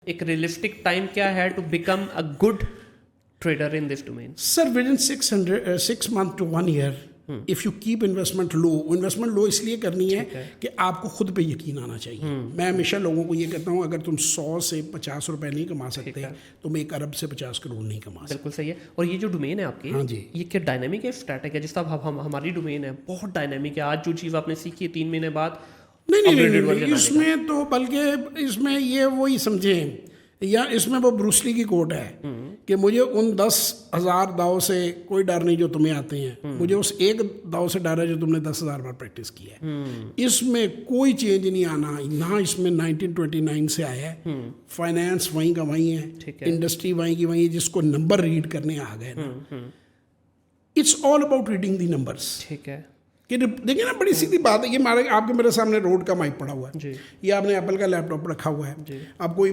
एक realistic time क्या है to become a good trader in this domain? Sir, within 6 months to 1 year, if you keep investment low इसलिए करनी है कि आपको खुद पे यकीन आना चाहिए। मैं हमेशा लोगों को ये कहता हूँ, अगर तुम 100 से 50 रुपए नहीं कमा सकते, तुम 1 अरब से 50 करोड़ नहीं कमा सकते। बिल्कुल सही है। और ये जो डोमेन है आपकी, हाँ जी। ये क्या डायनामिक है, स्टैटिक है? जिस तरह हमारी डोमेन है बहुत डायनामिक है। आज जो चीज़ आपने सीखी है 3 महीने बाद नहीं, इसमें तो बल्कि इसमें ये वही समझें, या इसमें वो ब्रूसली की कोट है कि मुझे उन 10,000 दाव से कोई डर नहीं जो तुम्हें आते हैं, मुझे उस एक दाव से डर है जो तुमने 10,000 बार प्रैक्टिस की है। इसमें कोई चेंज नहीं आना, ना इसमें 1929 से आया है। फाइनेंस वहीं का वहीं है, इंडस्ट्री वहीं की वहीं है, जिसको नंबर रीड करने आ गए ना, it's all about reading the numbers. ठीक है कि देखिए ना, बड़ी सीधी बात है। ये आपके मेरे सामने रोड का माइक पड़ा हुआ है, ये आपने एप्पल का लैपटॉप रखा हुआ है, आप कोई